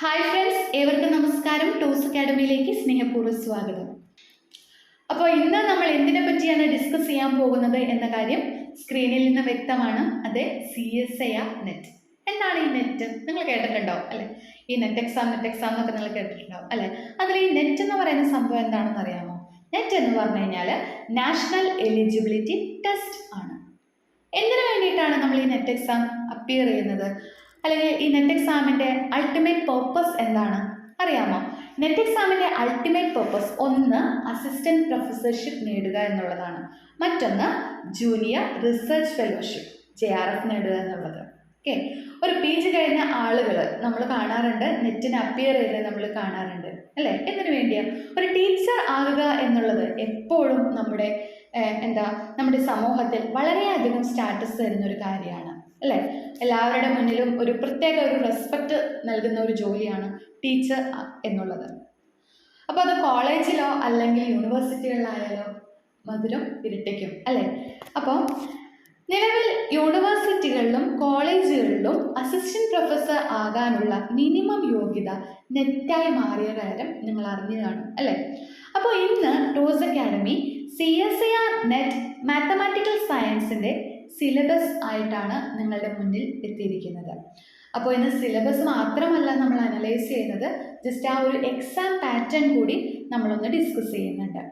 Hi friends, ഏവർക്കും നമസ്കാരം. Two's അക്കാഡമിയിലേക്ക് സ്നേഹപൂർവ്വ സ്വാഗതം. അപ്പോൾ ഇന്ന് നമ്മൾ എന്തിനെ പറ്റിയാണ് ഡിസ്കസ് ചെയ്യാൻ പോകുന്നത് എന്ന കാര്യം സ്ക്രീനിൽ നിന്ന് വ്യക്തമാണ്. അത് CSIR നെറ്റ്. എന്താണ് ഈ നെറ്റ്? നിങ്ങൾ കേട്ടിട്ടുണ്ടാവും അല്ലേ? ഈ നെറ്റ് എക്സാം എന്നൊക്കെ നിങ്ങൾ കേട്ടിട്ടുണ്ടാവും അല്ലേ? അതിൽ ഈ നെറ്റ് എന്ന് പറയുന്ന സംഭവം എന്താണെന്ന് അറിയാമോ? നെറ്റ് എന്ന് പറഞ്ഞു കഴിഞ്ഞാൽ നാഷണൽ എലിജിബിലിറ്റി ടെസ്റ്റ് ആണ്. എന്തിനു വേണ്ടിയിട്ടാണ് നമ്മൾ ഈ നെറ്റ് എക്സാം അപ്പിയർ ചെയ്യുന്നത്? അല്ലെങ്കിൽ ഈ നെറ്റ് എക്സാമിൻ്റെ അൾട്ടിമേറ്റ് പർപ്പസ് എന്താണ് അറിയാമോ? നെറ്റ് എക്സാമിൻ്റെ അൾട്ടിമേറ്റ് പർപ്പസ് ഒന്ന് അസിസ്റ്റൻറ്റ് പ്രൊഫസർഷിപ്പ് നേടുക എന്നുള്ളതാണ്. മറ്റൊന്ന് ജൂനിയർ റിസർച്ച് ഫെലോഷിപ്പ് JRF നേടുക എന്നുള്ളത്. ഓക്കെ, ഒരു PG കഴിഞ്ഞ ആളുകൾ നമ്മൾ കാണാറുണ്ട്, നെറ്റിന് അപ്പിയർ ചെയ്ത് നമ്മൾ കാണാറുണ്ട് അല്ലേ? എന്തിനു വേണ്ടിയാണ്? ഒരു ടീച്ചർ ആകുക എന്നുള്ളത് എപ്പോഴും നമ്മുടെ നമ്മുടെ സമൂഹത്തിൽ വളരെയധികം സ്റ്റാറ്റസ് തരുന്ന ഒരു കാര്യമാണ് അല്ലേ? എല്ലാവരുടെ മുന്നിലും ഒരു പ്രത്യേക ഒരു റെസ്പെക്റ്റ് നൽകുന്ന ഒരു ജോലിയാണ് ടീച്ചർ എന്നുള്ളത്. അപ്പോൾ അത് കോളേജിലോ അല്ലെങ്കിൽ യൂണിവേഴ്സിറ്റികളിലായാലോ മധുരം ഇരട്ടിക്കും അല്ലേ? അപ്പോൾ നിലവിൽ യൂണിവേഴ്സിറ്റികളിലും കോളേജുകളിലും അസിസ്റ്റന്റ് പ്രൊഫസർ ആകാനുള്ള മിനിമം യോഗ്യത നെറ്റായി മാറിയ കാര്യം നിങ്ങൾ അറിഞ്ഞു കാണും അല്ലേ? അപ്പോൾ ഇന്ന് Tose academy CSIR net mathematical സയൻസിൻ്റെ സിലബസ് ആയിട്ടാണ് നിങ്ങളുടെ മുന്നിൽ എത്തിയിരിക്കുന്നത്. അപ്പോൾ ഇന്ന് സിലബസ് മാത്രമല്ല നമ്മൾ അനലൈസ് ചെയ്യുന്നത്, ജസ്റ്റ് ആ ഒരു എക്സാം പാറ്റേൺ കൂടി നമ്മളൊന്ന് ഡിസ്കസ് ചെയ്യുന്നുണ്ട്.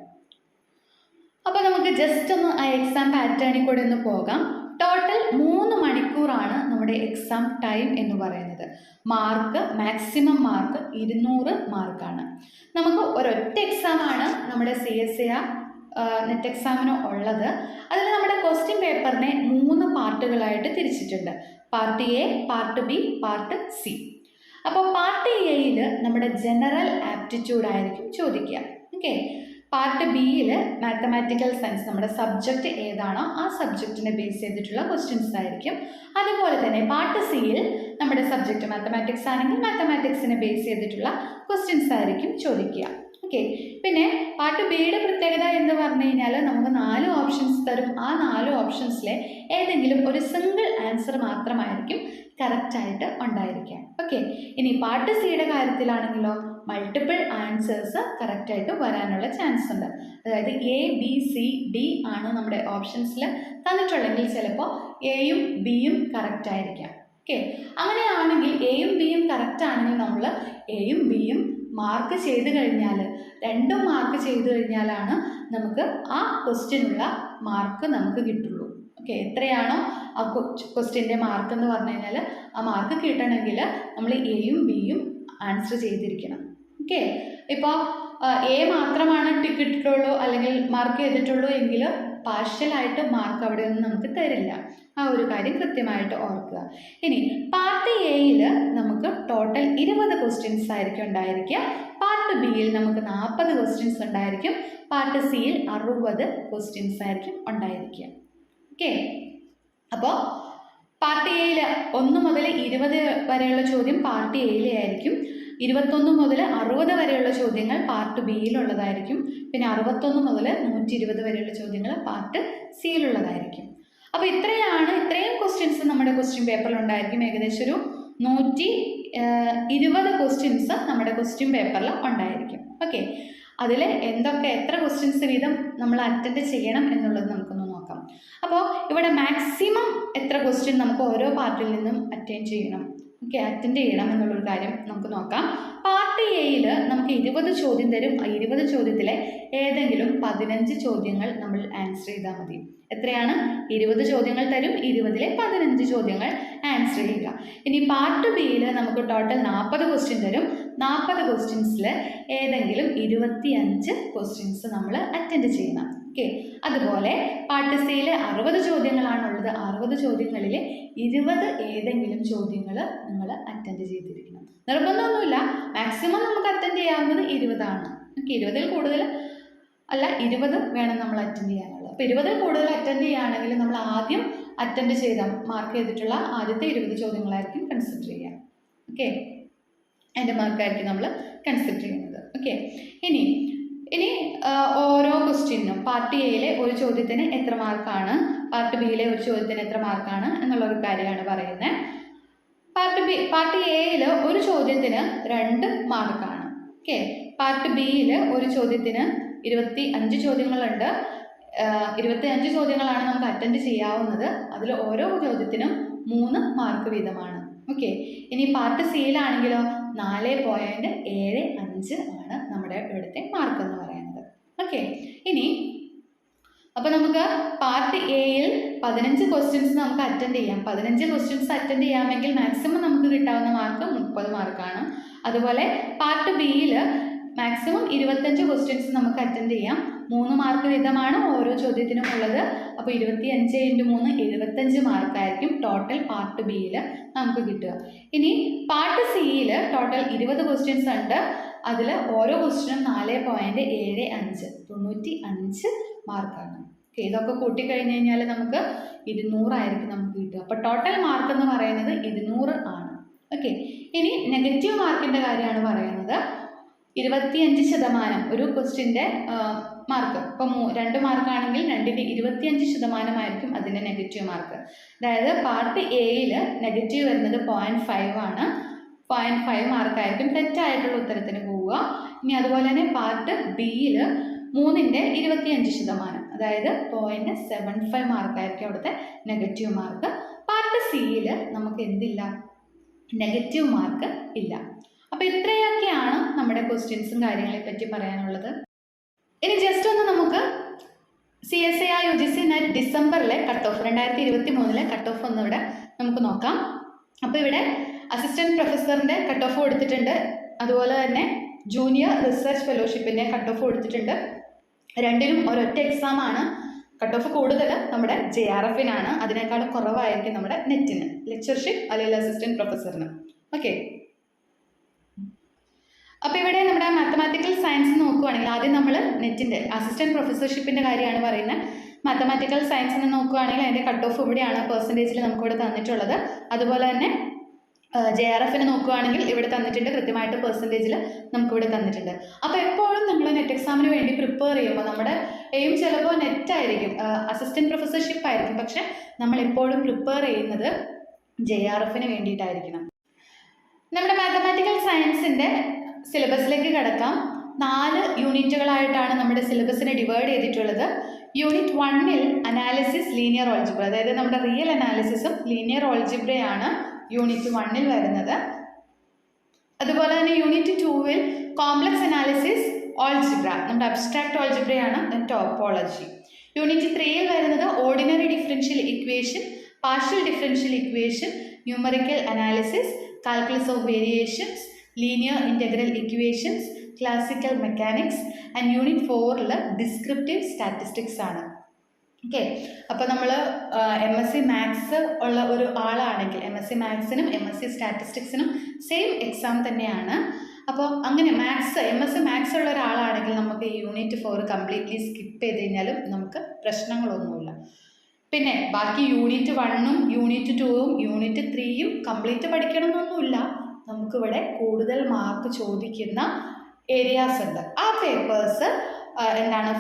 അപ്പോൾ നമുക്ക് ജസ്റ്റ് ഒന്ന് ആ എക്സാം പാറ്റേണിൽ കൂടെ ഒന്ന് പോകാം. ടോട്ടൽ 3 മണിക്കൂറാണ് നമ്മുടെ എക്സാം ടൈം എന്ന് പറയുന്നത്. മാക്സിമം മാർക്ക് 200 മാർക്കാണ്. നമുക്ക് ഒരൊറ്റ എക്സാമാണ് നമ്മുടെ CSIR നെറ്റ് എക്സാമിന് ഉള്ളത്. അതിൽ നമ്മുടെ ക്വസ്റ്റ്യൻ പേപ്പറിനെ 3 പാർട്ടുകളായിട്ട് തിരിച്ചിട്ടുണ്ട്. Part A, part B, part C. അപ്പോൾ പാർട്ട് Aയിൽ നമ്മുടെ ജനറൽ ആപ്റ്റിറ്റ്യൂഡ് ആയിരിക്കും ചോദിക്കുക. ഓക്കെ, പാർട്ട് Bയിൽ മാത്തമാറ്റിക്കൽ സയൻസ്, നമ്മുടെ സബ്ജക്റ്റ് ഏതാണോ ആ സബ്ജക്റ്റിനെ ബേസ് ചെയ്തിട്ടുള്ള ക്വസ്റ്റ്യൻസ് ആയിരിക്കും. അതുപോലെ തന്നെ പാർട്ട് Cയിൽ നമ്മുടെ സബ്ജക്റ്റ് മാത്തമാറ്റിക്സ് ആണെങ്കിൽ മാത്തമാറ്റിക്സിനെ ബേസ് ചെയ്തിട്ടുള്ള ക്വസ്റ്റ്യൻസ് ആയിരിക്കും ചോദിക്കുക. ഓക്കെ, പിന്നെ പാർട്ട് Bയുടെ പ്രത്യേകത എന്ന് പറഞ്ഞു കഴിഞ്ഞാൽ നമുക്ക് 4 ഓപ്ഷൻസ് തരും. ആ 4 ഓപ്ഷൻസിലെ ഏതെങ്കിലും ഒരു സിംഗിൾ ആൻസർ മാത്രമായിരിക്കും കറക്റ്റായിട്ട് ഉണ്ടായിരിക്കുക. ഓക്കെ, ഇനി പാർട്ട് Cയുടെ കാര്യത്തിലാണെങ്കിലോ മൾട്ടിപ്പിൾ ആൻസേഴ്സ് കറക്റ്റായിട്ട് വരാനുള്ള ചാൻസ് ഉണ്ട്. അതായത് A, B, C, D ആണ് നമ്മുടെ ഓപ്ഷൻസിൽ തന്നിട്ടുള്ളെങ്കിൽ ചിലപ്പോൾ Aയും Bയും കറക്റ്റ് ആയിരിക്കാം. ഓക്കെ, അങ്ങനെയാണെങ്കിൽ Aയും Bയും കറക്റ്റ് ആണെങ്കിൽ നമ്മൾ Aയും Bയും മാർക്ക് ചെയ്ത് കഴിഞ്ഞാൽ, 2 മാർക്ക് ചെയ്ത് കഴിഞ്ഞാലാണ് നമുക്ക് ആ ക്വസ്റ്റ്യനുള്ള മാർക്ക് നമുക്ക് കിട്ടുള്ളൂ. ഓക്കെ, എത്രയാണോ ആ ക്വസ്റ്റ്യൻ്റെ മാർക്ക് എന്ന് പറഞ്ഞു കഴിഞ്ഞാൽ ആ മാർക്ക് കിട്ടണമെങ്കിൽ നമ്മൾ Aയും Bയും ആൻസർ ചെയ്തിരിക്കണം. ഓക്കെ, ഇപ്പോൾ A മാത്രമാണ് ടിക്ക് ഇട്ടിട്ടുള്ളൂ അല്ലെങ്കിൽ മാർക്ക് ചെയ്തിട്ടുള്ളൂ എങ്കിൽ പാർഷ്യലായിട്ട് മാർക്ക് അവിടെ ഒന്നും നമുക്ക് തരില്ല. ആ ഒരു കാര്യം കൃത്യമായിട്ട് ഓർക്കുക. ഇനി പാർട്ട് Aയിൽ നമുക്ക് ടോട്ടൽ 20 ക്വസ്റ്റ്യൻസ് ആയിരിക്കും ഉണ്ടായിരിക്കുക. പാർട്ട് Bയിൽ നമുക്ക് 40 ക്വസ്റ്റ്യൻസ് ഉണ്ടായിരിക്കും. പാർട്ട് Cയിൽ 60 ക്വസ്റ്റ്യൻസ് ആയിരിക്കും ഉണ്ടായിരിക്കുക. ഓക്കെ, അപ്പോൾ പാർട്ട് Aയിൽ 1 മുതൽ 20 വരെയുള്ള ചോദ്യം പാർട്ട് Aയിലെ ആയിരിക്കും. 21 മുതൽ 60 വരെയുള്ള ചോദ്യങ്ങൾ പാർട്ട് Bയിലുള്ളതായിരിക്കും. പിന്നെ 61 മുതൽ 120 വരെയുള്ള ചോദ്യങ്ങൾ പാർട്ട് Cയിലുള്ളതായിരിക്കും. അപ്പോൾ ഇത്രയും ക്വസ്റ്റ്യൻസ് നമ്മുടെ ക്വസ്റ്റ്യൻ പേപ്പറിൽ ഉണ്ടായിരിക്കും. ഏകദേശം ഒരു 120 ക്വസ്റ്റ്യൻസ് നമ്മുടെ ക്വസ്റ്റ്യൻ പേപ്പറിൽ ഉണ്ടായിരിക്കും. ഓക്കെ, അതിൽ എത്ര ക്വസ്റ്റ്യൻസ് വീതം നമ്മൾ അറ്റൻഡ് ചെയ്യണം എന്നുള്ളത് നമുക്കൊന്ന് നോക്കാം. അപ്പോൾ ഇവിടെ മാക്സിമം എത്ര ക്വസ്റ്റ്യൻ നമുക്ക് ഓരോ പാർട്ടിൽ നിന്നും അറ്റൻഡ് ചെയ്യണം എന്നുള്ളൊരു കാര്യം നമുക്ക് നോക്കാം. പാർട്ട് Aയിൽ നമുക്ക് 20 ചോദ്യം തരും. 20 ചോദ്യത്തിലെ ഏതെങ്കിലും 15 ചോദ്യങ്ങൾ നമ്മൾ ആൻസർ ചെയ്താൽ മതി. എത്രയാണ്? 20 ചോദ്യങ്ങൾ തരും, 20ലെ 15 ചോദ്യങ്ങൾ ആൻസർ ചെയ്യുക. ഇനി പാർട്ട് Bയിൽ നമുക്ക് ടോട്ടൽ 40 ക്വസ്റ്റ്യൻ തരും. 40 ക്വസ്റ്റ്യൻസിൽ ഏതെങ്കിലും 25 ക്വസ്റ്റ്യൻസ് നമ്മൾ അറ്റൻഡ് ചെയ്യണം. ഓക്കെ, അതുപോലെ പാർട്ട് Cയിൽ 60 ചോദ്യങ്ങളാണുള്ളത്. 60 ചോദ്യങ്ങളിൽ 20 ഏതെങ്കിലും ചോദ്യങ്ങൾ നിങ്ങൾ അറ്റൻഡ് ചെയ്തിരിക്കണം. നിർബന്ധമൊന്നുമില്ല, മാക്സിമം നമുക്ക് അറ്റൻഡ് ചെയ്യാവുന്നത് 20 ആണ്. ഓക്കെ, 20ൽ കൂടുതൽ അല്ല, 20 വേണം നമ്മൾ അറ്റൻഡ് ചെയ്യാനുള്ളത്. അപ്പോൾ 20ൽ കൂടുതൽ അറ്റൻഡ് ചെയ്യുകയാണെങ്കിൽ നമ്മൾ ആദ്യം അറ്റൻഡ് ചെയ്ത മാർക്ക് ചെയ്തിട്ടുള്ള ആദ്യത്തെ 20 ചോദ്യങ്ങളായിരിക്കും കൺസിഡർ ചെയ്യുക. ഓക്കെ, അതിൻ്റെ മാർക്കായിരിക്കും നമ്മൾ കൺസിഡർ ചെയ്യുന്നത്. ഓക്കെ, ഇനി ഓരോ ക്വസ്റ്റ്യനും പാർട്ട് Aയിലെ ഒരു ചോദ്യത്തിന് എത്ര മാർക്കാണ്, പാർട്ട് Bയിലെ ഒരു ചോദ്യത്തിന് എത്ര മാർക്കാണ് എന്നുള്ളൊരു കാര്യമാണ് പറയുന്നത്. പാർട്ട് എയിൽ ഒരു ചോദ്യത്തിന് 2 മാർക്കാണ്. ഓക്കെ. പാർട്ട് ബിയിൽ ഒരു ചോദ്യത്തിന് 25 ചോദ്യങ്ങളുണ്ട്. 25 ചോദ്യങ്ങളാണ് നമുക്ക് അറ്റൻഡ് ചെയ്യാവുന്നത്. അതിൽ ഓരോ ചോദ്യത്തിനും 3 മാർക്ക് വീതമാണ്. ഓക്കെ. ഇനി പാർട്ട് സിയിലാണെങ്കിലോ 4.75 ആണ് നമ്മുടെ ഇവിടുത്തെ മാർക്ക് എന്ന് പറയുന്നത്. ഓക്കെ. ഇനി അപ്പോൾ നമുക്ക് പാർട്ട് എയിൽ 15 ക്വസ്റ്റ്യൻസ് നമുക്ക് അറ്റൻഡ് ചെയ്യാം. 15 ക്വസ്റ്റ്യൻസ് അറ്റൻഡ് ചെയ്യാമെങ്കിൽ മാക്സിമം നമുക്ക് കിട്ടാവുന്ന മാർക്ക് 30 മാർക്കാണ്. അതുപോലെ പാർട്ട് ബിയിൽ മാക്സിമം 25 ക്വസ്റ്റ്യൻസ് നമുക്ക് അറ്റൻഡ് ചെയ്യാം. 3 മാർക്ക് വീതമാണ് ഓരോ ചോദ്യത്തിനും ഉള്ളത്. അപ്പോൾ 25 × 3 75 മാർക്കായിരിക്കും ടോട്ടൽ പാർട്ട് ബിയിൽ നമുക്ക് കിട്ടുക. ഇനി പാർട്ട് സിയിൽ ടോട്ടൽ 20 ക്വസ്റ്റ്യൻസ് ഉണ്ട്. അതിൽ ഓരോ ക്വസ്റ്റ്യനും 4.75 95 മാർക്കാണ്. ഓക്കെ. ഇതൊക്കെ കൂട്ടിക്കഴിഞ്ഞ് കഴിഞ്ഞാൽ നമുക്ക് 200 ആയിരിക്കും നമുക്ക് കിട്ടുക. അപ്പോൾ ടോട്ടൽ മാർക്ക് എന്ന് പറയുന്നത് 200 ആണ്. ഓക്കെ. ഇനി നെഗറ്റീവ് മാർക്കിൻ്റെ കാര്യമാണ് പറയുന്നത്. 25% ഒരു ക്വസ്റ്റ്യൻ്റെ മാർക്ക്. ഇപ്പോൾ 2 മാർക്കാണെങ്കിൽ 2ന് 25% അതിൻ്റെ നെഗറ്റീവ് മാർക്ക്. അതായത് പാർട്ട് എയിൽ നെഗറ്റീവ് വരുന്നത് 0.5 ആണ്. 0.5 മാർക്കായിരിക്കും തെറ്റായിട്ടുള്ള ഉത്തരത്തിന് പോവുക. ഇനി അതുപോലെ തന്നെ പാർട്ട് ബിയിൽ 3ൻ്റെ 25%, അതായത് 0.75 മാർക്കായിരിക്കും അവിടുത്തെ നെഗറ്റീവ് മാർക്ക്. പാർട്ട് സിയിൽ നമുക്ക് എന്തില്ല, നെഗറ്റീവ് മാർക്ക് ഇല്ല. അപ്പോൾ ഇത്രയൊക്കെയാണ് നമ്മുടെ ക്വസ്റ്റ്യൻസും കാര്യങ്ങളെ പറ്റി പറയാനുള്ളത്. ഇനി ജസ്റ്റ് ഒന്ന് നമുക്ക് CSIR UGC നെറ്റ് ഡിസംബറിലെ കട്ട് ഓഫ് 2023 കട്ട് ഓഫ് ഒന്നിവിടെ നമുക്ക് നോക്കാം. അപ്പോൾ ഇവിടെ അസിസ്റ്റന്റ് പ്രൊഫസറിൻ്റെ കട്ട് ഓഫ് കൊടുത്തിട്ടുണ്ട്. അതുപോലെ തന്നെ ജൂനിയർ റിസർച്ച് ഫെലോഷിപ്പിൻ്റെ കട്ട് ഓഫ് കൊടുത്തിട്ടുണ്ട്. രണ്ടിനും ഒരൊറ്റ എക്സാമാണ്. കട്ട് ഓഫ് കൂടുതൽ നമ്മുടെ JRFനാണ്. അതിനേക്കാളും കുറവായിരിക്കും നമ്മുടെ നെറ്റിന്, ലെക്ചർഷിപ്പ് അല്ലെങ്കിൽ അസിസ്റ്റന്റ് പ്രൊഫസറിന്. ഓക്കെ. അപ്പോൾ ഇവിടെ നമ്മുടെ മാത്തമാറ്റിക്കൽ സയൻസ് നോക്കുകയാണെങ്കിൽ ആദ്യം നമ്മൾ നെറ്റിൻ്റെ അസിസ്റ്റന്റ് പ്രൊഫസർഷിപ്പിൻ്റെ കാര്യമാണ് പറയുന്നത്. മാത്തമാറ്റിക്കൽ സയൻസിന് നോക്കുകയാണെങ്കിൽ അതിൻ്റെ കട്ട് ഓഫ് ഇവിടെയാണ് പെർസെൻറ്റേജിൽ നമുക്കിവിടെ തന്നിട്ടുള്ളത്. അതുപോലെ തന്നെ JRFന് നോക്കുകയാണെങ്കിൽ ഇവിടെ തന്നിട്ടുണ്ട്, കൃത്യമായിട്ട് പെർസെൻറ്റേജിൽ നമുക്കിവിടെ തന്നിട്ടുണ്ട്. അപ്പോൾ എപ്പോഴും നിങ്ങൾ നെറ്റ് എക്സാമിന് വേണ്ടി പ്രിപ്പയർ ചെയ്യുമ്പോൾ നമ്മുടെ എയിം ചിലപ്പോൾ നെറ്റായിരിക്കും, അസിസ്റ്റന്റ് പ്രൊഫസർഷിപ്പ് ആയിരിക്കും. പക്ഷെ നമ്മൾ എപ്പോഴും പ്രിപ്പയർ ചെയ്യുന്നത് JRFന് വേണ്ടിയിട്ടായിരിക്കണം. നമ്മുടെ മാത്തമാറ്റിക്കൽ സയൻസിൻ്റെ സിലബസിലേക്ക് കിടക്കാം. 4 യൂണിറ്റുകളായിട്ടാണ് നമ്മുടെ സിലബസിനെ ഡിവൈഡ് ചെയ്തിട്ടുള്ളത്. യൂണിറ്റ് 1ൽ അനാലിസിസ് ലീനിയർ ഓൾജിബ്ര, അതായത് നമ്മുടെ റിയൽ അനാലിസിസും ലീനിയർ ഓൾജിബ്രയാണ് യൂണിറ്റ് 1ൽ വരുന്നത്. അതുപോലെ തന്നെ യൂണിറ്റ് 2ൽ കോംപ്ലക്സ് അനാലിസിസ് ഓൾജിബ്ര, നമ്മുടെ അബ്സ്ട്രാക്ട് ഓൾജിബ്രയാണ്, ടോപ്പോളജി. യൂണിറ്റ് 3ൽ വരുന്നത് ordinary differential equation, partial differential equation, numerical analysis, calculus of variations, linear integral equations, classical mechanics. And unit 4ൽ ഡിസ്ക്രിപ്റ്റീവ് സ്റ്റാറ്റിസ്റ്റിക്സ് ആണ്. ഓക്കെ. അപ്പോൾ നമ്മൾ MSc മാത്സ് ഉള്ള ഒരു ആളാണെങ്കിൽ MSc മാത്സിനും MSc സ്റ്റാറ്റിസ്റ്റിക്സിനും സെയിം എക്സാം തന്നെയാണ്. അപ്പോൾ അങ്ങനെ MSc മാത്സ് ഉള്ള ഒരാളാണെങ്കിൽ നമുക്ക് ഈ യൂണിറ്റ് 4 കംപ്ലീറ്റ്ലി സ്കിപ്പ് ചെയ്ത് കഴിഞ്ഞാലും നമുക്ക് പ്രശ്നങ്ങളൊന്നുമില്ല. പിന്നെ ബാക്കി യൂണിറ്റ് 1ഉം യൂണിറ്റ് 2ഉം യൂണിറ്റ് 3യും കംപ്ലീറ്റ് പഠിക്കണമെന്നൊന്നുമില്ല. നമുക്കിവിടെ കൂടുതൽ മാർക്ക് ചോദിക്കുന്ന ഏരിയാസ് ഉണ്ട്. ആ പേപ്പേഴ്സ്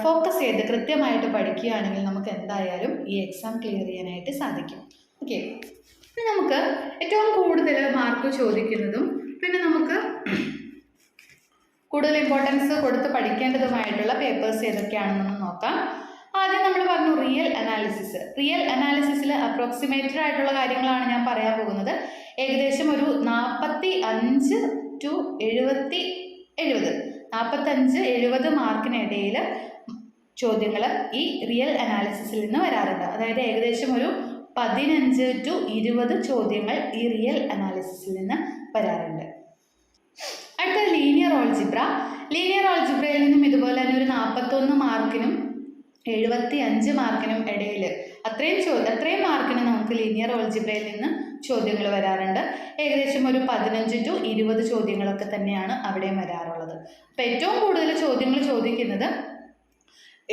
ഫോക്കസ് ചെയ്ത് കൃത്യമായിട്ട് പഠിക്കുകയാണെങ്കിൽ നമുക്ക് എന്തായാലും ഈ എക്സാം ക്ലിയർ ചെയ്യാനായിട്ട് സാധിക്കും. ഓക്കെ. പിന്നെ നമുക്ക് ഏറ്റവും കൂടുതൽ മാർക്ക് ചോദിക്കുന്നതും പിന്നെ നമുക്ക് കൂടുതൽ ഇമ്പോർട്ടൻസ് കൊടുത്ത് പഠിക്കേണ്ടതുമായിട്ടുള്ള പേപ്പേഴ്സ് ഏതൊക്കെയാണെന്നൊന്ന് നോക്കാം. ആദ്യം നമ്മൾ പറഞ്ഞു റിയൽ അനാലിസിസ്. റിയൽ അനാലിസിസിൽ അപ്രോക്സിമേറ്റഡ് ആയിട്ടുള്ള കാര്യങ്ങളാണ് ഞാൻ പറയാൻ പോകുന്നത്. ഏകദേശം ഒരു 45 to 70 മാർക്കിനിടയിൽ ചോദ്യങ്ങൾ ഈ റിയൽ അനാലിസിസിൽ നിന്ന് വരാറുണ്ട്. അതായത് ഏകദേശം ഒരു 15 to 20 ചോദ്യങ്ങൾ ഈ റിയൽ അനാലിസിസിൽ നിന്ന് വരാറുണ്ട്. അടുത്ത ലീനിയർ ഓൾജിബ്ര. ലീനിയർ ഓൾജിബ്രയിൽ നിന്നും ഇതുപോലെ തന്നെ ഒരു 41 മാർക്കിനും 75 മാർക്കിനും ഇടയിൽ അത്രയും മാർക്കിന് നമുക്ക് ലീനിയർ ഓൾജിബ്രയിൽ നിന്ന് ചോദ്യങ്ങൾ വരാറുണ്ട്. ഏകദേശം ഒരു 15 to 20 ചോദ്യങ്ങളൊക്കെ തന്നെയാണ് അവിടെയും വരാറുള്ളത്. അപ്പോൾ ഏറ്റവും കൂടുതൽ ചോദ്യങ്ങൾ ചോദിക്കുന്നത്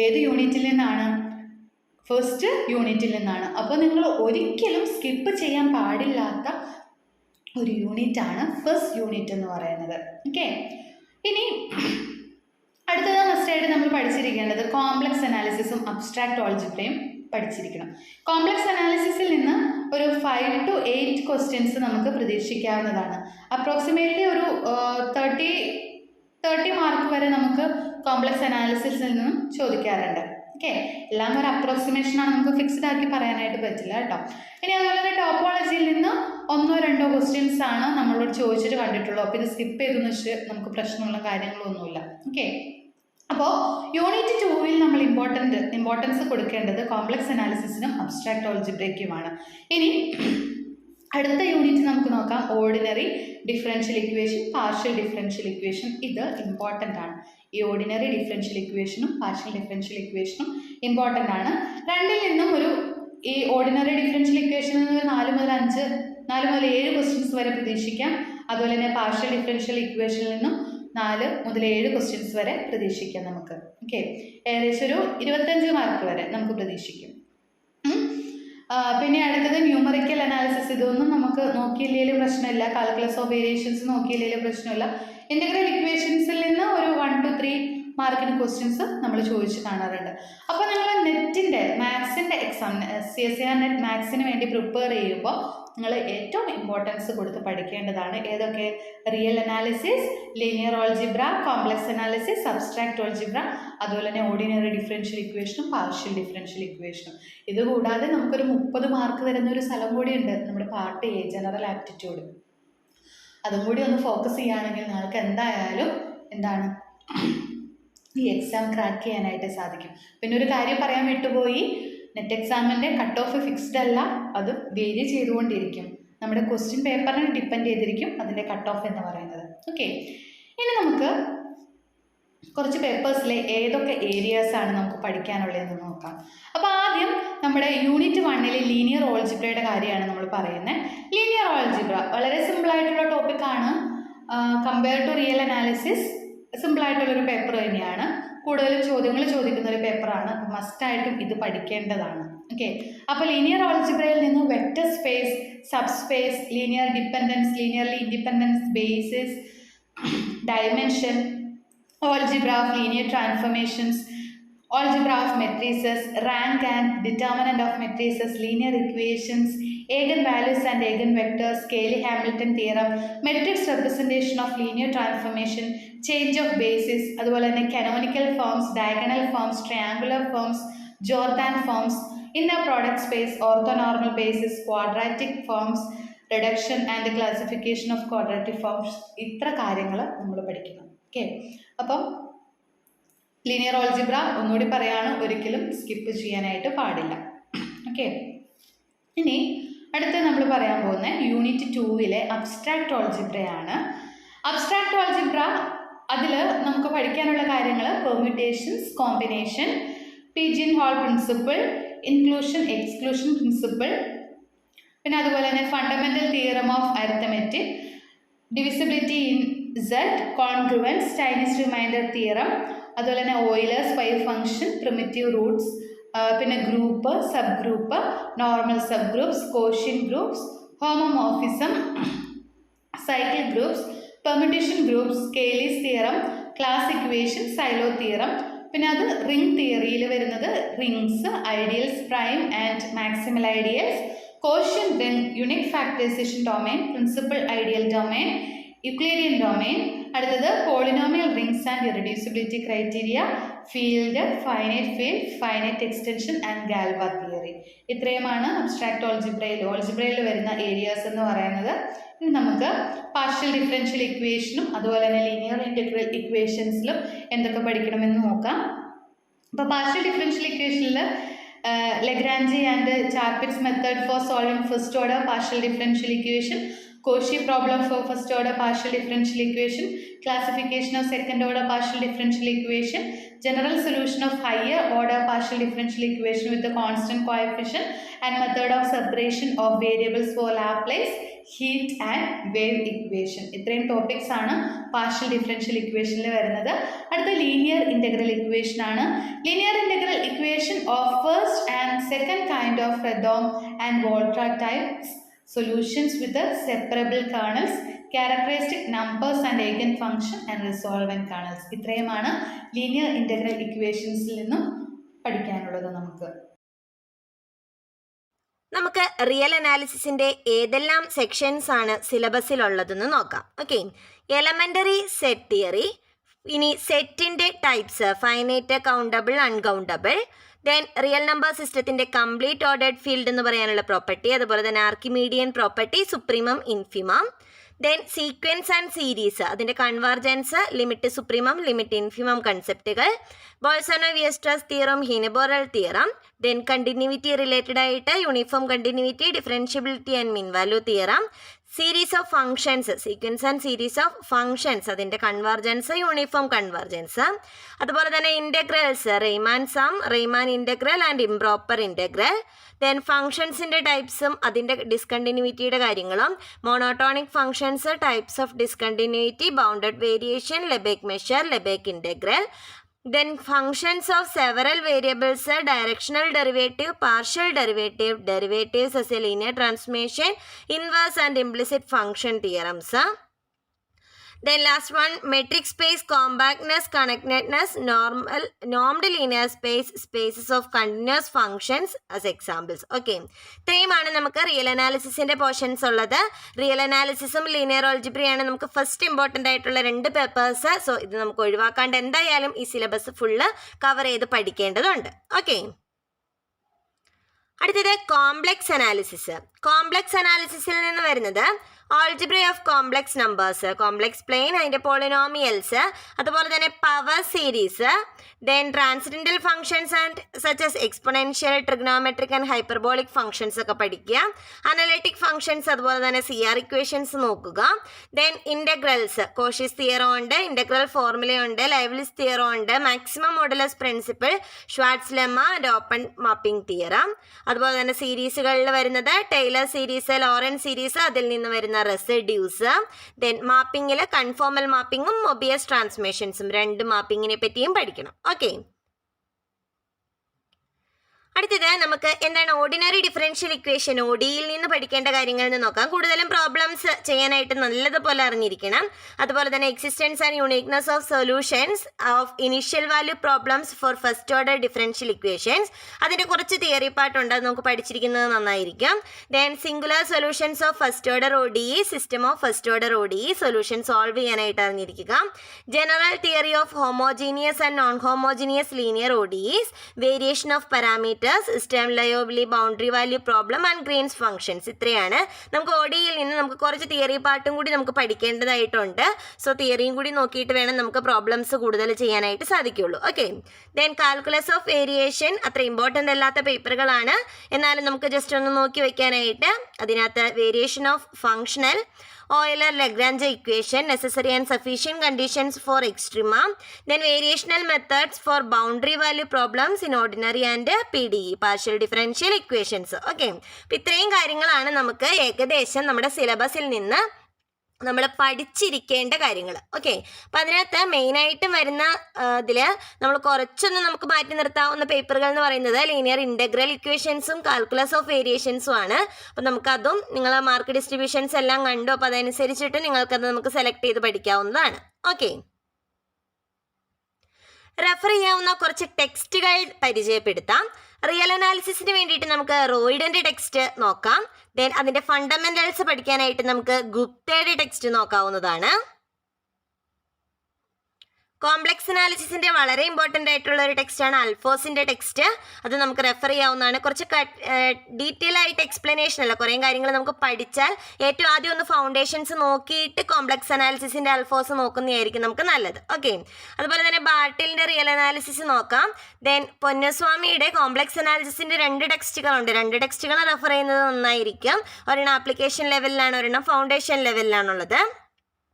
ഏത് യൂണിറ്റിൽ നിന്നാണ്? ഫസ്റ്റ് യൂണിറ്റിൽ നിന്നാണ്. അപ്പോൾ നിങ്ങൾ ഒരിക്കലും സ്കിപ്പ് ചെയ്യാൻ പാടില്ലാത്ത ഒരു യൂണിറ്റാണ് ഫസ്റ്റ് യൂണിറ്റ് എന്ന് പറയുന്നത്. ഓക്കെ. ഇനി അടുത്തത് മസ്റ്റായിട്ട് നമ്മൾ പഠിച്ചിരിക്കേണ്ടത് കോംപ്ലക്സ് അനാലിസിസും അബ്സ്ട്രാക്ട് ഓൾജിബ്രയും പഠിച്ചിരിക്കണം. കോംപ്ലക്സ് അനാലിസിസിൽ നിന്ന് ഒരു 5 to 8 ക്വസ്റ്റ്യൻസ് നമുക്ക് പ്രതീക്ഷിക്കാവുന്നതാണ്. അപ്രോക്സിമേറ്റ്ലി ഒരു 30 മാർക്ക് വരെ നമുക്ക് കോംപ്ലക്സ് അനാലിസിസിൽ നിന്നും ചോദിക്കാറുണ്ട്. ഓക്കെ, എല്ലാം ഒരു അപ്രോക്സിമേഷനാണ്, നമുക്ക് ഫിക്സ്ഡ് ആക്കി പറയാനായിട്ട് പറ്റില്ല കേട്ടോ. ഇനി അതുപോലെ തന്നെ ടോപ്പോളജിയിൽ നിന്ന് 1-2 ക്വസ്റ്റ്യൻസ് ആണ് നമ്മളോട് ചോദിച്ചിട്ട് കണ്ടിട്ടുള്ളൂ. അപ്പോൾ ഇത് സ്കിപ്പ് ചെയ്തെന്ന് വെച്ച് നമുക്ക് പ്രശ്നമുള്ള കാര്യങ്ങളൊന്നുമില്ല. ഓക്കെ, അപ്പോൾ യൂണിറ്റ് 2-ൽ നമ്മൾ ഇമ്പോർട്ടൻസ് കൊടുക്കേണ്ടത് കോംപ്ലക്സ് അനാലിസിസിനും അബ്സ്ട്രാക്ട് ആൾജിബ്രയ്ക്കുമാണ്. ഇനി അടുത്ത യൂണിറ്റ് നമുക്ക് നോക്കാം, ordinary differential equation, partial differential equation. ഇത് ഇമ്പോർട്ടൻ്റ് ആണ്. ഈ ഓർഡിനറി ഡിഫറൻഷ്യൽ ഇക്വേഷനും പാർഷ്യൽ ഡിഫറൻഷ്യൽ ഇക്വേഷനും ഇമ്പോർട്ടൻ്റ് ആണ്. രണ്ടിൽ നിന്നും ഈ ഓർഡിനറി ഡിഫറൻഷ്യൽ ഇക്വേഷനിൽ നിന്ന് 4 മുതൽ 7 ക്വസ്റ്റ്യൻസ് വരെ പ്രതീക്ഷിക്കാം. അതുപോലെ തന്നെ പാർഷ്യൽ ഡിഫറൻഷ്യൽ ഇക്വേഷനിൽ നിന്നും 4 മുതൽ 7 ക്വസ്റ്റ്യൻസ് വരെ പ്രതീക്ഷിക്കാം നമുക്ക്. ഓക്കെ, ഏകദേശം ഒരു 25 മാർക്ക് വരെ നമുക്ക് പ്രതീക്ഷിക്കും. പിന്നെ അടുത്തത് ന്യൂമറിക്കൽ അനാലിസിസ്. ഇതൊന്നും നമുക്ക് നോക്കിയില്ലെങ്കിലും പ്രശ്നമില്ല, കാൽക്കുലസ് ഓഫ് വേരിയേഷൻസ് നോക്കിയില്ലെങ്കിലും പ്രശ്നമില്ല. ഇന്റഗ്രൽ ഇക്വേഷൻസിൽ നിന്ന് ഒരു 1 to 3 മാർക്കിന് ക്വസ്റ്റ്യൻസ് നമ്മൾ ചോദിച്ച് കാണാറുണ്ട്. അപ്പോൾ നിങ്ങൾ മാത്സിൻ്റെ എക്സാം CSIR നെറ്റ് മാത്സിന് വേണ്ടി പ്രിപ്പയർ ചെയ്യുമ്പോൾ നിങ്ങൾ ഏറ്റവും ഇമ്പോർട്ടൻസ് കൊടുത്ത് പഠിക്കേണ്ടതാണ് ഏതൊക്കെ? Real analysis, linear algebra, complex analysis, abstract algebra, അതുപോലെ തന്നെ ഓർഡിനറി ഡിഫറൻഷ്യൽ ഇക്വേഷനും പാർഷ്യൽ ഡിഫറൻഷ്യൽ ഇക്വേഷനും. ഇതുകൂടാതെ നമുക്കൊരു 30 മാർക്ക് വരുന്ന ഒരു സ്ഥലം കൂടിയുണ്ട്, നമ്മുടെ പാർട്ട് എ ജനറൽ ആപ്റ്റിറ്റ്യൂഡ്. അതും കൂടി ഒന്ന് ഫോക്കസ് ചെയ്യുകയാണെങ്കിൽ നിങ്ങൾക്ക് എന്തായാലും ഈ എക്സാം ക്രാക്ക് ചെയ്യാനായിട്ട് സാധിക്കും. പിന്നെ ഒരു കാര്യം പറയാൻ വിട്ടുപോയി, നെറ്റ് എക്സാമിൻ്റെ കട്ട് ഓഫ് ഫിക്സ്ഡ് അല്ല, അത് വേരി ചെയ്തുകൊണ്ടിരിക്കും. നമ്മുടെ ക്വസ്റ്റ്യൻ പേപ്പറിനെ ഡിപ്പെൻഡ് ചെയ്തിരിക്കും അതിൻ്റെ കട്ട് ഓഫ് എന്ന് പറയുന്നത്. ഓക്കെ, ഇനി നമുക്ക് കുറച്ച് പേപ്പേഴ്സിലെ ഏതൊക്കെ ഏരിയാസാണ് നമുക്ക് പഠിക്കാനുള്ളതെന്ന് നോക്കാം. അപ്പോൾ ആദ്യം നമ്മുടെ യൂണിറ്റ് 1-ലെ ലീനിയർ ഓൾജിബ്രയുടെ കാര്യമാണ് നമ്മൾ പറയുന്നത്. ലീനിയർ ഓൾജിബ്ര വളരെ സിമ്പിളായിട്ടുള്ള ടോപ്പിക്കാണ്. കമ്പയർ ടു റിയൽ അനാലിസിസ് സിമ്പിളായിട്ടുള്ളൊരു പേപ്പർ തന്നെയാണ്. കൂടുതലും ചോദ്യങ്ങൾ ചോദിക്കുന്ന ഒരു പേപ്പറാണ്. അപ്പോൾ മസ്റ്റായിട്ടും ഇത് പഠിക്കേണ്ടതാണ്. ഓക്കെ, അപ്പോൾ ലീനിയർ ഓൾജിബ്രയിൽ നിന്ന് vector space, sub space, linear dependence, linearly independence, basis, dimension, algebra of linear transformations, algebra of matrices, rank and determinant of matrices, linear equations, eigenvalues and eigenvectors, Cayley-Hamilton theorem, matrix representation of linear transformation, change of basis, അതുപോലെ തന്നെ canonical forms, diagonal forms, triangular forms, Jordan forms, inner product space, orthonormal basis, quadratic forms, reduction and classification of quadratic forms. ഇത്ര കാര്യങ്ങൾ നമ്മൾ പഠിക്കണം. Okay, അപ്പം linear algebra ഒന്നുകൂടി പറയാണ്, ഒരിക്കലും സ്കിപ്പ് ചെയ്യാനായിട്ട് പാടില്ല. ഓക്കെ, ഇനി അടുത്ത് നമ്മൾ പറയാൻ പോകുന്ന യൂണിറ്റ് 2-ലെ അബ്സ്ട്രാക്ട് ഓൾജിബ്രയാണ്. അബ്സ്ട്രാക്ട് ഓൾജിബ്ര അതിൽ നമുക്ക് പഠിക്കാനുള്ള കാര്യങ്ങൾ permutations, combination, pigeon hole principle, inclusion exclusion principle, പിന്നെ അതുപോലെ തന്നെ fundamental theorem of arithmetic, divisibility in Z, congruence, Chinese remainder theorem, അതുപോലെ തന്നെ ഓയിലേഴ്സ് വൈവ് ഫംഗ്ഷൻ, പ്രിമിറ്റീവ് റൂട്ട്സ്, പിന്നെ group, sub group, normal sub groups, quotient groups, homomorphism, cycle groups, permutation groups, Cayley's theorem, class equation, Sylow theorem, പിന്നെ അത് ring തിയറിയിൽ വരുന്നത് rings, ideals, prime and maximal ideals, quotient ring, unique factorization domain, principal ideal domain, Euclidean domain, അടുത്തത് polynomial rings and irreducibility criteria, field, finite extension and Galois theory. ഇത്രയുമാണ് abstract ഓൾജിബ്രയിൽ വരുന്ന areas എന്ന് പറയുന്നത്. ഇനി നമുക്ക് പാർഷ്യൽ ഡിഫറൻഷ്യൽ ഇക്വേഷനും അതുപോലെ തന്നെ ലീനിയർ ഇന്റഗ്രൽ ഇക്വേഷൻസിലും എന്തൊക്കെ പഠിക്കണമെന്ന് നോക്കാം. അപ്പോൾ പാർഷ്യൽ ഡിഫറൻഷ്യൽ ഇക്വേഷനിൽ Lagrange and Charpit's method for solving first order partial differential equation, Cauchy problem for first order partial differential equation, classification of second order partial differential equation, general solution of higher order partial differential equation with the constant coefficient, and method of separation of variables for Laplace, heat and wave equation. ഇത്രയും topics ആണ് partial differential ഇക്വേഷനിൽ വരുന്നത്. അടുത്ത linear integral equation ആണ്. Linear integral equation of first and second kind of Redon and Volta types solutions with the separable kernels, characteristic numbers and eigenfunction and resolvent kernels. ഇത്രയുമാണ് linear integral ഇക്വേഷൻസിൽ നിന്നും പഠിക്കാനുള്ളത് നമുക്ക്. നമുക്ക് real അനാലിസിസിൻ്റെ ഏതെല്ലാം sections ആണ് സിലബസിലുള്ളതെന്ന് നോക്കാം. Okay, elementary set theory, ഇനി സെറ്റിൻ്റെ types finite, countable, uncountable, then real number സിസ്റ്റത്തിൻ്റെ കംപ്ലീറ്റ് ഓർഡേർഡ് ഫീൽഡ് എന്ന് പറയാനുള്ള പ്രോപ്പർട്ടി, അതുപോലെ തന്നെ Archimedean property, supremum, infimum, then sequence and series, അതിൻ്റെ convergence, limit supremum, limit infimum കൺസെപ്റ്റുകൾ, Bolzano Weierstrass theorem, Heine Borel theorem, then continuity related ആയിട്ട് uniform continuity, differentiability and mean value theorem, series of functions, sequence and series of functions, അതിൻ്റെ convergence, uniform convergence, അതുപോലെ തന്നെ integrals, Riemann sum, Riemann integral and improper integral, then ഫങ്ഷൻസിൻ്റെ ടൈപ്സും അതിൻ്റെ ഡിസ്കണ്ടിന്യൂവിറ്റിയുടെ കാര്യങ്ങളും, monotonic functions, types of discontinuity, bounded variation, Lebesgue measure, Lebesgue integral, then functions of several variables, directional derivative, partial derivative, derivatives as a linear transformation, inverse and implicit function theorems. Then last one, metric space, compactness, connectedness, normed linear space, spaces of continuous functions as examples. Okay, ഇത്രയുമാണ് നമുക്ക് real അനാലിസിസിൻ്റെ portions ഉള്ളത്. Real അനാലിസിസും linear ഓൾജിബ്രയാണ് നമുക്ക് first important ആയിട്ടുള്ള 2 papers. So ഇത് നമുക്ക് ഒഴിവാക്കാണ്ട് എന്തായാലും ഈ സിലബസ് ഫുള്ള് കവർ ചെയ്ത് പഠിക്കേണ്ടതുണ്ട്. ഓക്കെ, അടുത്തത് കോംപ്ലക്സ് അനാലിസിസ്. കോംപ്ലക്സ് അനാലിസിസിൽ നിന്ന് വരുന്നത് algebra of complex numbers, complex plain, അതിൻ്റെ പോളിനോമിയൽസ്, അതുപോലെ തന്നെ power series, then transcendental functions and such as exponential, trigonometric and hyperbolic functions ഒക്കെ പഠിക്കുക. അനലിറ്റിക് ഫങ്ഷൻസ്, അതുപോലെ തന്നെ CR ഇക്വേഷൻസ് നോക്കുക. ദെൻ ഇൻ്റഗ്രൽസ്, കോഷീസ് തിയറം ഉണ്ട്, ഇൻ്റഗ്രൽ ഫോർമുലയുണ്ട്, ലൈവ്ലിസ് തിയറം ഉണ്ട്, maximum modulus principle, Schwarz lemma and open mapping theorem. അതുപോലെ തന്നെ സീരീസുകളിൽ വരുന്നത് ടൈലർ സീരീസ്, ലോറൻസ് സീരീസ്, അതിൽ നിന്ന് വരുന്ന റെസിഡ്യൂസ്, ദെൻ മാപ്പിങ്ങിൽ കൺഫോമൽ മാപ്പിങ്ങും മൊബിയസ് ട്രാൻസ്ഫോർമേഷൻസും, 2 മാപ്പിങ്ങിനെ പറ്റിയും പഠിക്കണം. ഓക്കെ, അടുത്തത് നമുക്ക് എന്താണ് ഓർഡിനറി ഡിഫറൻഷ്യൽ ഇക്വേഷൻ, ODEയിൽ നിന്ന് പഠിക്കേണ്ട കാര്യങ്ങൾ എന്ന് നോക്കാം. കൂടുതലും പ്രോബ്ലംസ് ചെയ്യാനായിട്ട് നല്ലതുപോലെ അറിഞ്ഞിരിക്കണം. അതുപോലെ തന്നെ existence and uniqueness of solutions of initial value problems for first order differential equations, അതിൻ്റെ കുറച്ച് തിയറി പാർട്ടുണ്ട്, അത് നമുക്ക് പഠിച്ചിരിക്കുന്നത് നന്നായിരിക്കും. Then singular solutions of first order ODE, system of first order ODE, solution solve ചെയ്യാനായിട്ട് അറിഞ്ഞിരിക്കുക. General theory of homogeneous and non homogeneous linear ODEs, variation of parameter, system ലയോബിലി, boundary value problem and Green's functions. ഇത്രയാണ് നമുക്ക് ODEയിൽ നിന്ന് നമുക്ക് കുറച്ച് theory പാർട്ടും കൂടി നമുക്ക് പഠിക്കേണ്ടതായിട്ടുണ്ട്. സോ തിയറിയും കൂടി നോക്കിയിട്ട് വേണം നമുക്ക് പ്രോബ്ലംസ് കൂടുതൽ ചെയ്യാനായിട്ട് സാധിക്കുള്ളൂ. Okay, then calculus of variation അത്ര ഇമ്പോർട്ടൻ്റ് അല്ലാത്ത പേപ്പറുകളാണ്, എന്നാലും നമുക്ക് ജസ്റ്റ് ഒന്ന് നോക്കി വയ്ക്കാനായിട്ട്. അതിനകത്ത് variation of functional, Euler-Lagrange equation, necessary and sufficient conditions for extrema, then variational methods for boundary value problems in ordinary and PDE, partial differential equations. Okay, അപ്പോൾ ഇത്രയും കാര്യങ്ങളാണ് നമുക്ക് ഏകദേശം നമ്മുടെ സിലബസിൽ നിന്ന് നമ്മൾ പഠിച്ചിരിക്കേണ്ട കാര്യങ്ങൾ. ഓക്കെ, അപ്പം അതിനകത്ത് മെയിനായിട്ടും വരുന്ന ഇതിൽ നമ്മൾ കുറച്ചൊന്ന് നമുക്ക് മാറ്റി നിർത്താവുന്ന പേപ്പറുകൾ എന്ന് പറയുന്നത് ലീനിയർ ഇൻ്റഗ്രൽ ഇക്വേഷൻസും കാൽക്കുലസ് ഓഫ് വേരിയേഷൻസും ആണ്. അപ്പം നമുക്കതും നിങ്ങൾ മാർക്ക് ഡിസ്ട്രിബ്യൂഷൻസ് എല്ലാം കണ്ടു, അപ്പോൾ അതനുസരിച്ചിട്ട് നിങ്ങൾക്കത് നമുക്ക് സെലക്ട് ചെയ്ത് പഠിക്കാവുന്നതാണ്. ഓക്കെ, റെഫർ ചെയ്യാവുന്ന കുറച്ച് ടെക്സ്റ്റുകൾ പരിചയപ്പെടുത്താം. റിയൽ അനാലിസിസിന് വേണ്ടിയിട്ട് നമുക്ക് റോയിഡിൻ്റെ ടെക്സ്റ്റ് നോക്കാം. ദെൻ അതിൻ്റെ ഫണ്ടമെൻ്റൽസ് പഠിക്കാനായിട്ട് നമുക്ക് ഗുപ്തയുടെ ടെക്സ്റ്റ് നോക്കാവുന്നതാണ്. കോംപ്ലക്സ് അനാലിസിസിൻ്റെ വളരെ ഇമ്പോർട്ടൻ്റ് ആയിട്ടുള്ള ഒരു ടെക്സ്റ്റാണ് അൽഫോസിൻ്റെ ടെക്സ്റ്റ്. അത് നമുക്ക് റെഫർ ചെയ്യാവുന്നതാണ്. കുറച്ച് ഡീറ്റെയിൽ ആയിട്ട് എക്സ്പ്ലനേഷൻ അല്ല, കുറേ കാര്യങ്ങൾ നമുക്ക് പഠിച്ചാൽ ഏറ്റവും ആദ്യം ഒന്ന് ഫൗണ്ടേഷൻസ് നോക്കിയിട്ട് കോംപ്ലക്സ് അനാലിസിസിൻ്റെ അൽഫോസ് നോക്കുന്നതായിരിക്കും നമുക്ക് നല്ലത്. ഓക്കെ, അതുപോലെ തന്നെ ബാർട്ടിലിൻ്റെ റിയൽ അനാലിസിസ് നോക്കാം. ദെൻ പൊന്നസ്വാമിയുടെ കോംപ്ലക്സ് അനാലിസിസിൻ്റെ 2 ടെക്സ്റ്റുകളുണ്ട്. 2 ടെക്സ്റ്റുകൾ റെഫർ ചെയ്യുന്നത് നന്നായിരിക്കും. ഒരെണ്ണം ആപ്ലിക്കേഷൻ ലെവലിലാണ്, ഒരെണ്ണം ഫൗണ്ടേഷൻ ലെവലിലാണുള്ളത്.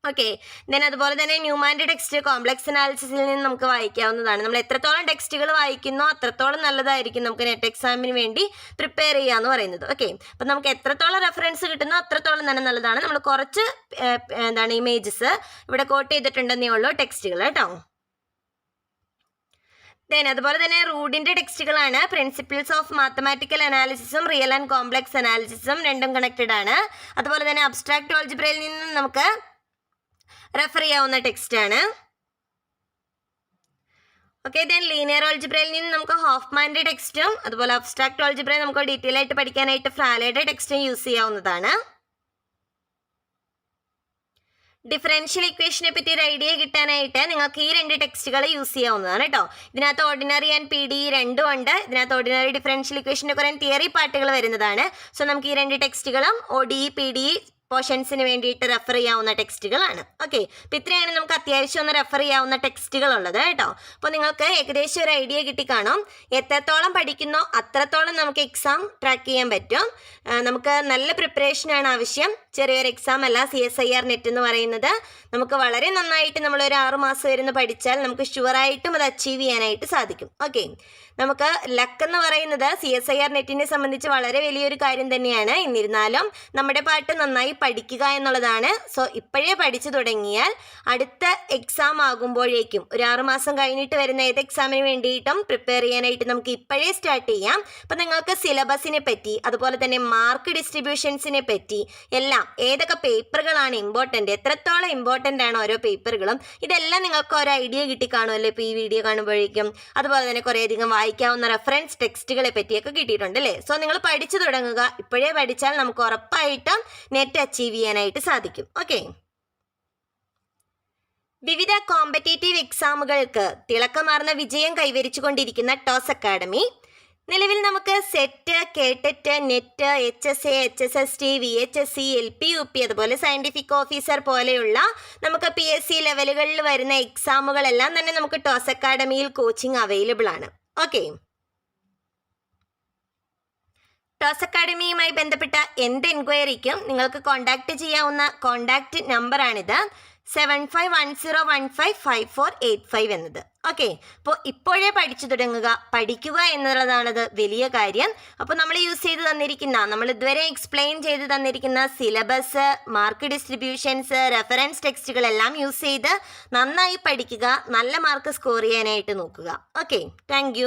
ഓക്കെ, ദെൻ അതുപോലെ തന്നെ ന്യൂമാൻ്റെ ടെക്സ്റ്റ് കോംപ്ലക്സ് അനാലിസിസിൽ നിന്ന് നമുക്ക് വായിക്കാവുന്നതാണ്. നമ്മൾ എത്രത്തോളം ടെക്സ്റ്റുകൾ വായിക്കുന്നോ അത്രത്തോളം നല്ലതായിരിക്കും നമുക്ക് നെറ്റ് എക്സാമിന് വേണ്ടി പ്രിപ്പയർ ചെയ്യുക എന്ന് പറയുന്നത്. ഓക്കെ, അപ്പം നമുക്ക് എത്രത്തോളം റെഫറൻസ് കിട്ടുന്നോ അത്രത്തോളം തന്നെ നല്ലതാണ്. നമ്മൾ കുറച്ച് ഇമേജസ് ഇവിടെ കോട്ട് ചെയ്തിട്ടുണ്ടെന്നേ ഉള്ളൂ ടെക്സ്റ്റുകൾ കേട്ടോ. ദെൻ അതുപോലെ തന്നെ റൂഡിൻ്റെ ടെക്സ്റ്റുകളാണ്. പ്രിൻസിപ്പിൾസ് ഓഫ് മാത്തമാറ്റിക്കൽ അനാലിസിസും റിയൽ ആൻഡ് കോംപ്ലക്സ് അനാലിസിസും രണ്ടും കണക്റ്റഡ് ആണ്. അതുപോലെ തന്നെ അബ്സ്ട്രാക്ട് ഓൾജിബ്രയിൽ നിന്ന് നമുക്ക് റെഫർ ചെയ്യാവുന്ന ടെക്സ്റ്റാണ്. ഓക്കെ, ദെൻ ലീനിയർ ഓൾജിബ്രയിൽ നിന്ന് നമുക്ക് ഹോഫ്മാൻ്റെ ടെക്സ്റ്റും അതുപോലെ അബ്സ്ട്രാക്ട് ഓൾജിബ്രയിൽ നമുക്ക് ഡീറ്റെയിൽ ആയിട്ട് പഠിക്കാനായിട്ട് ഫ്രാലയുടെ ടെക്സ്റ്റും യൂസ് ചെയ്യാവുന്നതാണ്. ഡിഫറൻഷ്യൽ ഇക്വേഷനെ പറ്റി ഒരു ഐഡിയ കിട്ടാനായിട്ട് നിങ്ങൾക്ക് ഈ 2 ടെക്സ്റ്റുകൾ യൂസ് ചെയ്യാവുന്നതാണ് കേട്ടോ. ഇതിനകത്ത് ഓർഡിനറി ആൻഡ് PD രണ്ടും ഉണ്ട്. ഇതിനകത്ത് ഓർഡിനറി ഡിഫറൻഷ്യൽ ഇക്വേഷൻ്റെ കുറേ തിയറി പാർട്ടുകൾ വരുന്നതാണ്. സോ നമുക്ക് ഈ 2 ടെക്സ്റ്റുകളും ODE PD പോർഷൻസിന് വേണ്ടിയിട്ട് റെഫർ ചെയ്യാവുന്ന ടെക്സ്റ്റുകളാണ്. ഓക്കെ, അപ്പോൾ ഇത്രയാണ് നമുക്ക് അത്യാവശ്യം ഒന്ന് റെഫർ ചെയ്യാവുന്ന ടെക്സ്റ്റുകൾ ഉള്ളത് കേട്ടോ. അപ്പോൾ നിങ്ങൾക്ക് ഏകദേശം ഒരു ഐഡിയ കിട്ടിക്കാണും. എത്രത്തോളം പഠിക്കുന്നോ അത്രത്തോളം നമുക്ക് എക്സാം ട്രാക്ക് ചെയ്യാൻ പറ്റും. നമുക്ക് നല്ല പ്രിപ്പറേഷനാണ് ആവശ്യം. ചെറിയൊരു എക്സാം അല്ല CSIR നെറ്റ് എന്ന് പറയുന്നത്. നമുക്ക് വളരെ നന്നായിട്ട് നമ്മളൊരു 6 മാസം ഇരുന്ന് പഠിച്ചാൽ നമുക്ക് ഷുവറായിട്ടും അത് അച്ചീവ് ചെയ്യാനായിട്ട് സാധിക്കും. ഓക്കെ, നമുക്ക് ലക്ക് എന്ന് പറയുന്നത് CSIR നെറ്റിനെ സംബന്ധിച്ച് വളരെ വലിയൊരു കാര്യം തന്നെയാണ്. എന്നിരുന്നാലും നമ്മുടെ പാട്ട് നന്നായി പഠിക്കുക എന്നുള്ളതാണ്. സോ ഇപ്പോഴേ പഠിച്ചു തുടങ്ങിയാൽ അടുത്ത എക്സാം ആകുമ്പോഴേക്കും ഒരു 6 മാസം കഴിഞ്ഞിട്ട് വരുന്ന ഏത് എക്സാമിന് വേണ്ടിയിട്ടും പ്രിപ്പയർ ചെയ്യാനായിട്ട് നമുക്ക് ഇപ്പോഴേ സ്റ്റാർട്ട് ചെയ്യാം. അപ്പം നിങ്ങൾക്ക് സിലബസിനെ പറ്റി അതുപോലെ തന്നെ മാർക്ക് ഡിസ്ട്രിബ്യൂഷൻസിനെ പറ്റി എല്ലാം, ഏതൊക്കെ പേപ്പറുകളാണ് ഇമ്പോർട്ടൻ്റ്, എത്രത്തോളം ഇമ്പോർട്ടൻ്റ് ആണ് ഓരോ പേപ്പറുകളും, ഇതെല്ലാം നിങ്ങൾക്ക് ഒരു ഐഡിയ കിട്ടിക്കാണുമല്ലോ ഇപ്പോൾ ഈ വീഡിയോ കാണുമ്പോഴേക്കും. അതുപോലെ തന്നെ കുറേയധികം വായിക്കാവുന്ന റെഫറൻസ് ടെക്സ്റ്റുകളെ പറ്റിയൊക്കെ കിട്ടിയിട്ടുണ്ട് അല്ലേ. സോ നിങ്ങൾ പഠിച്ചു തുടങ്ങുക. ഇപ്പോഴേ പഠിച്ചാൽ നമുക്ക് ഉറപ്പായിട്ടും നെറ്റ് അച്ചീവ് ചെയ്യാനായിട്ട് സാധിക്കും. ഓക്കെ, വിവിധ കോമ്പറ്റേറ്റീവ് എക്സാമുകൾക്ക് തിളക്കമാർന്ന വിജയം കൈവരിച്ചു കൊണ്ടിരിക്കുന്ന ടോസ് അക്കാഡമി നിലവിൽ നമുക്ക് സെറ്റ്, കേട്ടറ്റ്, net, HSA, HSST, VHSC, LP, UP അതുപോലെ സയൻറ്റിഫിക് ഓഫീസർ പോലെയുള്ള നമുക്ക് PSC ലെവലുകളിൽ വരുന്ന എക്സാമുകളെല്ലാം തന്നെ നമുക്ക് ടോസ് അക്കാഡമിയിൽ കോച്ചിങ് അവൈലബിൾ ആണ്. ഓക്കെ, ടോസ് അക്കാഡമിയുമായി ബന്ധപ്പെട്ട എന്ത് എൻക്വയറിക്കും നിങ്ങൾക്ക് കോൺടാക്റ്റ് ചെയ്യാവുന്ന കോൺടാക്റ്റ് നമ്പറാണിത് 7510155485 എന്നത്. ഓക്കെ, അപ്പോൾ ഇപ്പോഴേ പഠിച്ചു തുടങ്ങുക. പഠിക്കുക എന്നുള്ളതാണത് വലിയ കാര്യം. അപ്പോൾ നമ്മൾ യൂസ് ചെയ്ത് തന്നിരിക്കുന്ന, നമ്മൾ ഇതുവരെ എക്സ്പ്ലെയിൻ ചെയ്ത് തന്നിരിക്കുന്ന സിലബസ്, മാർക്ക് ഡിസ്ട്രിബ്യൂഷൻസ്, റെഫറൻസ് ടെക്സ്റ്റുകളെല്ലാം യൂസ് ചെയ്ത് നന്നായി പഠിക്കുക. നല്ല മാർക്ക് സ്കോർ ചെയ്യാനായിട്ട് നോക്കുക. Okay, thank